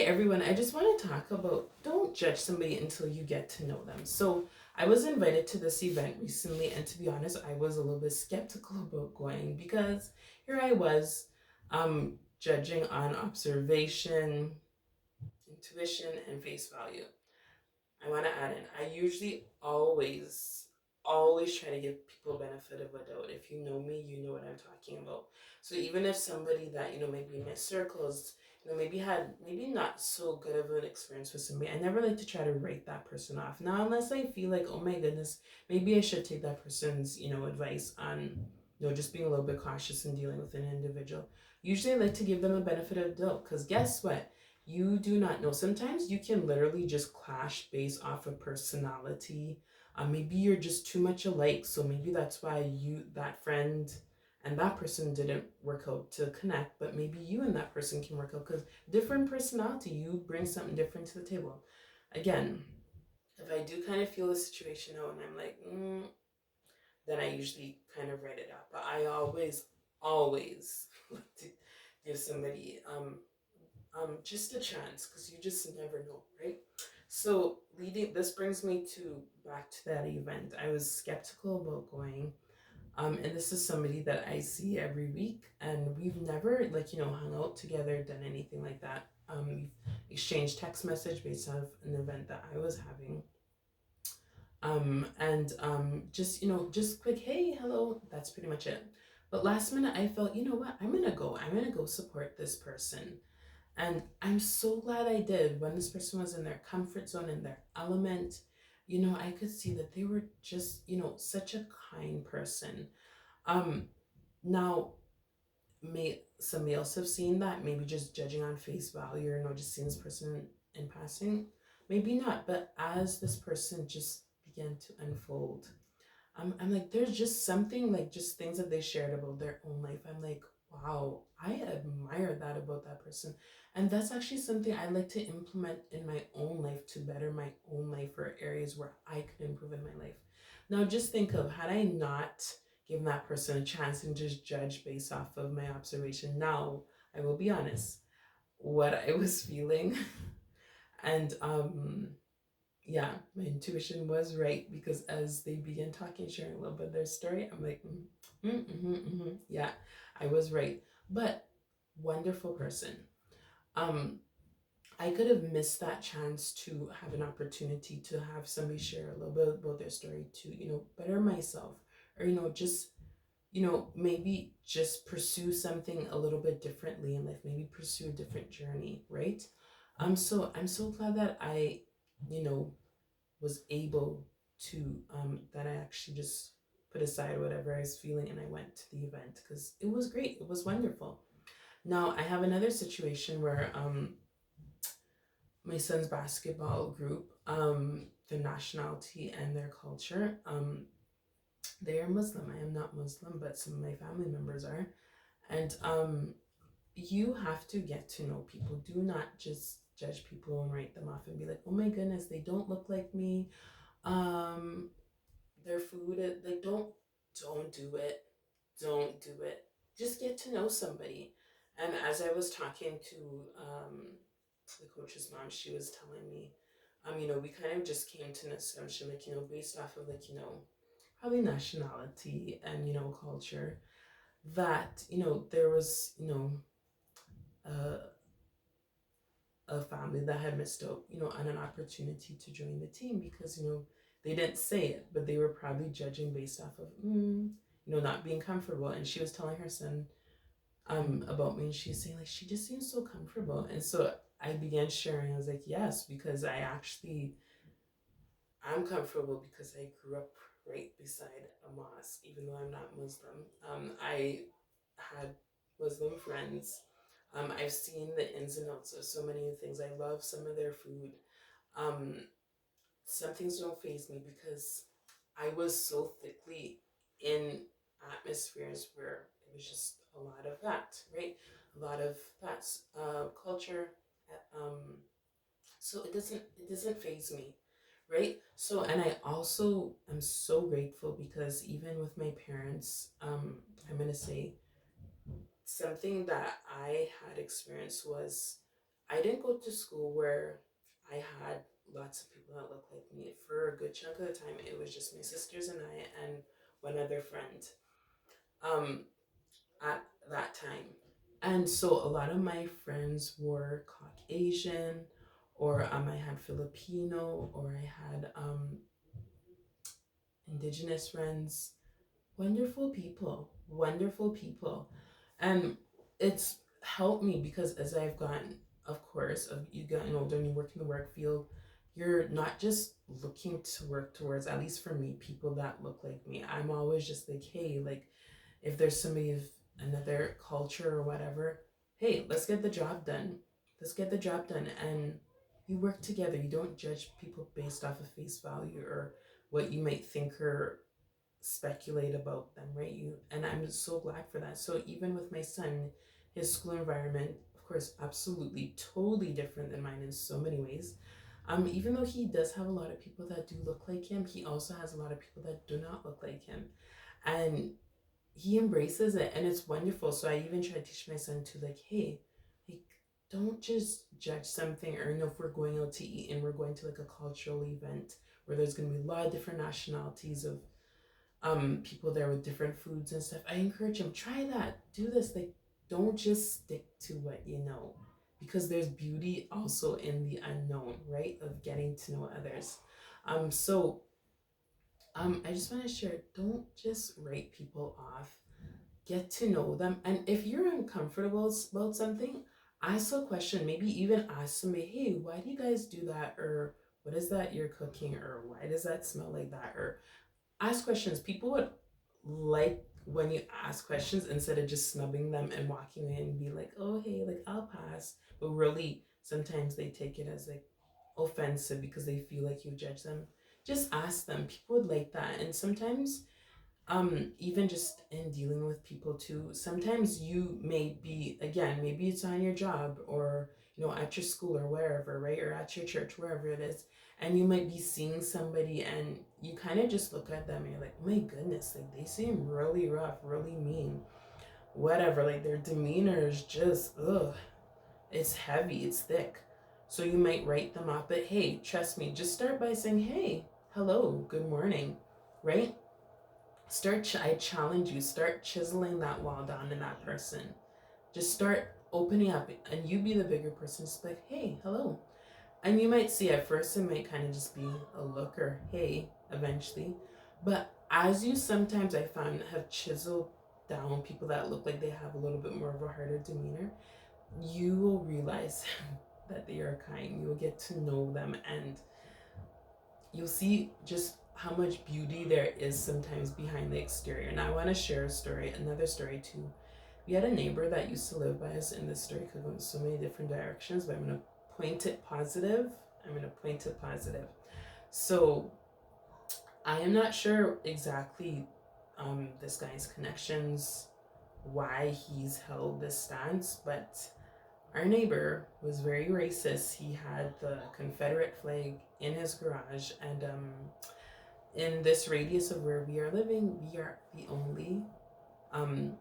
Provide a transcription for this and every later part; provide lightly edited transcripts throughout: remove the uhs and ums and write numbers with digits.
everyone. I just want to talk about don't judge somebody until you get to know them. So, I was invited to this event recently, and to be honest, I was a little bit skeptical about going because here I was judging on observation, intuition, and face value. I want to add in, I usually always try to give people benefit of a doubt. If you know me, you know what I'm talking about. So even if somebody that, maybe in my circles, maybe had maybe not so good of an experience with somebody, I never like to try to write that person off. Now, unless I feel like, oh my goodness, maybe I should take that person's, advice on, just being a little bit cautious in dealing with an individual. Usually I like to give them a benefit of the doubt because guess what? You do not know. Sometimes you can literally just clash based off of personality. Maybe you're just too much alike, so maybe that's why that friend and that person didn't work out to connect, but maybe you and that person can work out because different personality, you bring something different to the table. Again, if I do kind of feel a situation out and I'm like, then I usually kind of write it out. But I always like to give somebody just a chance because you just never know, right? So leading this brings me to back to that event. I was skeptical about going. And this is somebody that I see every week, and we've never hung out together, done anything like that. We've exchanged text message based off an event that I was having. And just just quick hey hello, that's pretty much it. But last minute I felt, you know what, I'm gonna go support this person. And I'm so glad I did. When this person was in their comfort zone, in their element, I could see that they were just, such a kind person. Um, Now, may somebody else have seen that? Maybe just judging on face value, or just seeing this person in passing? Maybe not. But as this person just began to unfold, I'm like, there's just something, like just things that they shared about their own life. I'm like, wow, I admire that about that person. And that's actually something I like to implement in my own life to better my own life, or areas where I could improve in my life. Now, just think of, had I not given that person a chance and just judge based off of my observation, now I will be honest, what I was feeling. And yeah, my intuition was right because as they began talking, sharing a little bit of their story, I'm like, yeah, I was right. But wonderful person. Um, I could have missed that chance to have an opportunity to have somebody share a little bit about their story to, better myself, or, just, maybe just pursue something a little bit differently in life, maybe pursue a different journey, right? I'm so glad that I, you know, was able to that I actually just put aside whatever I was feeling and I went to the event because it was great. It was wonderful. Now I have another situation where my son's basketball group, their nationality and their culture, they are Muslim. I am not Muslim, but some of my family members are. And you have to get to know people. Do not just judge people and write them off and be like, oh my goodness, they don't look like me. Um, their food, like don't do it. Don't do it. Just get to know somebody. And as I was talking to the coach's mom, she was telling me, we kind of just came to an assumption, like, based off of, like, probably nationality and, culture, that, there was, a, a family that had missed out, on an opportunity to join the team because, they didn't say it, but they were probably judging based off of, not being comfortable. And she was telling her son about me, and she's saying, like, she just seems so comfortable. And so I began sharing. I was like, yes, because I'm comfortable because I grew up right beside a mosque, even though I'm not Muslim. I had Muslim friends. I've seen the ins and outs of so many things. I love some of their food. Um, some things don't faze me because I was so thickly in atmospheres where it was just a lot of that, right? A lot of that culture. Um, so it doesn't faze me, right? So, and I also am so grateful because even with my parents, I'm gonna say something that I had experienced was I didn't go to school where I had lots of people that looked like me. For a good chunk of the time, it was just my sisters and I and one other friend um, at that time. And so a lot of my friends were Caucasian, or I had Filipino, or I had indigenous friends. Wonderful people, wonderful people. And it's helped me because as I've gotten, of course, of you getting older and you work in the work field, you're not just looking to work towards, at least for me, people that look like me. I'm always just like, hey, like if there's somebody of another culture or whatever, hey, let's get the job done. Let's get the job done. And you work together. You don't judge people based off of face value or what you might think or speculate about them, right? You and I'm so glad for that. So even with my son, his school environment, of course, absolutely totally different than mine in so many ways. Even though he does have a lot of people that do look like him, he also has a lot of people that do not look like him. And he embraces it and it's wonderful. So I even try to teach my son to like, hey, like don't just judge something, or you know, if we're going out to eat and we're going to like a cultural event where there's going to be a lot of different nationalities of people there with different foods and stuff, I encourage him, try that, do this, like don't just stick to what you know, because there's beauty also in the unknown, right, of getting to know others. So I just want to share, don't just write people off, get to know them. And if you're uncomfortable about something, ask a question, maybe even ask somebody, hey, why do you guys do that, or what is that you're cooking, or why does that smell like that, or ask questions. People would like when you ask questions instead of just snubbing them and walking away and be like, oh, hey, like I'll pass. But really, sometimes they take it as like offensive because they feel like you judge them. Just ask them. People would like that. And sometimes even just in dealing with people too, sometimes you may be, again, maybe it's on your job, or you know, at your school or wherever, right, or at your church, wherever it is, and you might be seeing somebody and you kind of just look at them and you're like, oh my goodness, like they seem really rough, really mean, whatever, like their demeanor is just ugh, it's heavy, it's thick. So you might write them off, but hey, trust me, just start by saying, hey, hello, good morning, right? I challenge you, start chiseling that wall down in that person. Just start opening up, and you be the bigger person. Just like, hey, hello. And you might see at first it might kind of just be a look or hey, eventually. But as you sometimes I found have chiseled down people that look like they have a little bit more of a harder demeanor, you will realize that they are kind. You will get to know them, and you'll see just how much beauty there is sometimes behind the exterior. And I want to share a story, another story too. We had a neighbor that used to live by us, and this story could go in so many different directions, but I'm going to point it positive. I'm going to point it positive. So I am not sure exactly this guy's connections, why he's held this stance, but our neighbor was very racist. He had the Confederate flag in his garage, and in this radius of where we are living, we are the only, um,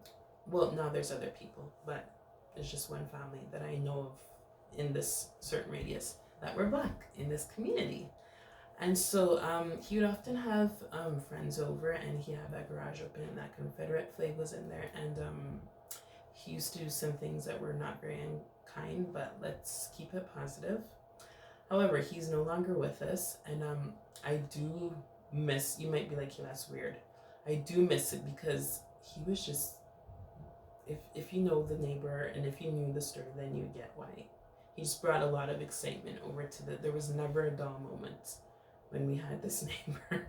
well, now there's other people, but there's just one family that I know of in this certain radius that were black in this community. And so he would often have friends over, and he had that garage open, and that Confederate flag was in there, and he used to do some things that were not very kind, but let's keep it positive. However, he's no longer with us, and I do miss. You might be like, yeah, that's weird. I do miss it because he was just. If you know the neighbor and if you knew the story, then you get why. He just brought a lot of excitement over to the. There was never a dull moment when we had this neighbor.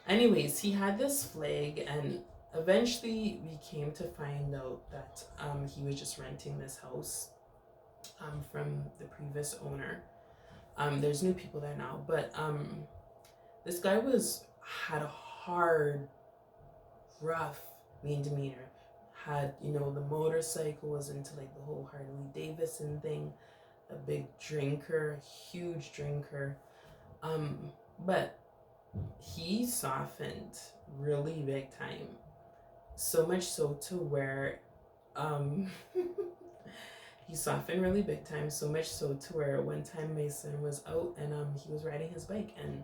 Anyways, he had this flag, and eventually we came to find out that he was just renting this house from the previous owner. There's new people there now, but this guy had a hard, rough, mean demeanor. Had, you know, the motorcycle, was into like the whole Harley Davidson thing, a big drinker, huge drinker. But he softened really big time. So much so to where um he softened really big time, so much so to where one time my son was out and he was riding his bike, and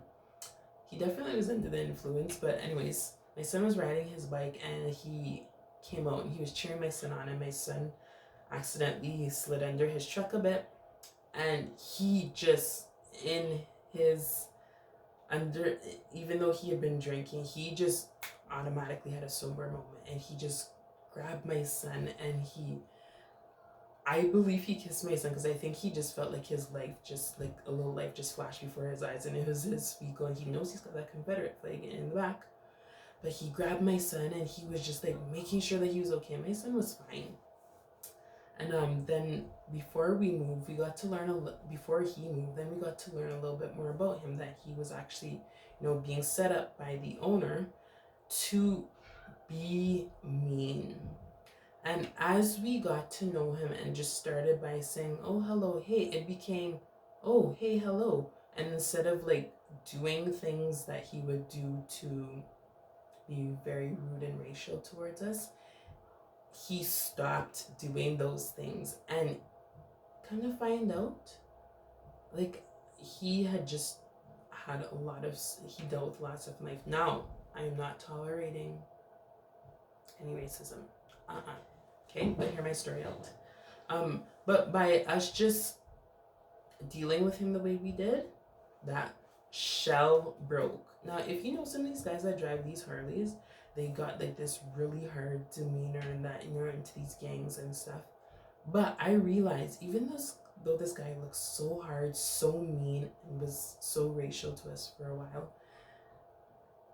he definitely was under the influence. But anyways, my son was riding his bike and he came out and he was cheering my son on, and my son accidentally slid under his truck a bit, and he just in his under, even though he had been drinking, he just automatically had a sober moment, and he just grabbed my son, and I believe he kissed my son because I think he just felt like his life just like a little life just flashed before his eyes, and it was his vehicle, and he knows he's got that Confederate flag in the back. But he grabbed my son and he was just like making sure that he was okay. My son was fine. And then before we moved, we got to learn before he moved, then we got to learn a little bit more about him, that he was actually, being set up by the owner to be mean. And as we got to know him and just started by saying, "Oh, hello, hey," it became, "Oh, hey, hello." And instead of like doing things that he would do to be very rude and racial towards us, he stopped doing those things. And kind of find out, like, he had just had he dealt with lots of life. Now, I am not tolerating any racism. Okay, but hear my story out. But by us just dealing with him the way we did, that shell broke. Now, if you know some of these guys that drive these Harleys, they got like this really hard demeanor and that, into these gangs and stuff. But I realized, even though this guy looked so hard, so mean, and was so racial to us for a while,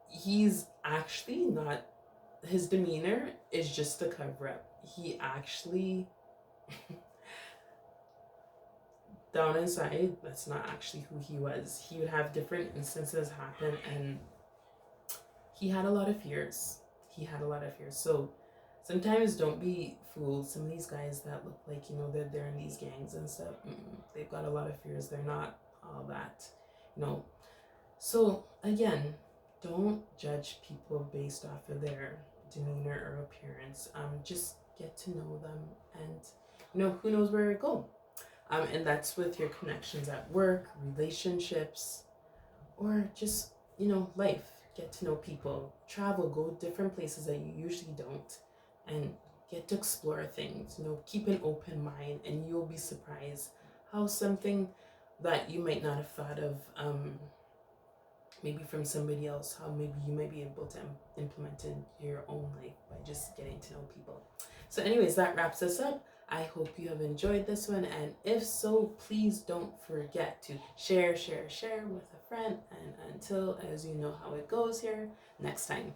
he's actually not, his demeanor is just a cover up. He actually, down inside, that's not actually who he was. He would have different instances happen, and he had a lot of fears. So sometimes don't be fooled. Some of these guys that look like, they're in these gangs and stuff, they've got a lot of fears. They're not all that, So again, don't judge people based off of their demeanor or appearance. Just get to know them, and who knows where it go. And that's with your connections at work, relationships, or just, life. Get to know people, travel, go different places that you usually don't, and get to explore things. Keep an open mind, and you'll be surprised how something that you might not have thought of, maybe from somebody else, how maybe you might be able to implement in your own life by just getting to know people. So anyways, that wraps us up. I hope you have enjoyed this one, and if so, please don't forget to share with a friend, and until, as you know how it goes here, next time.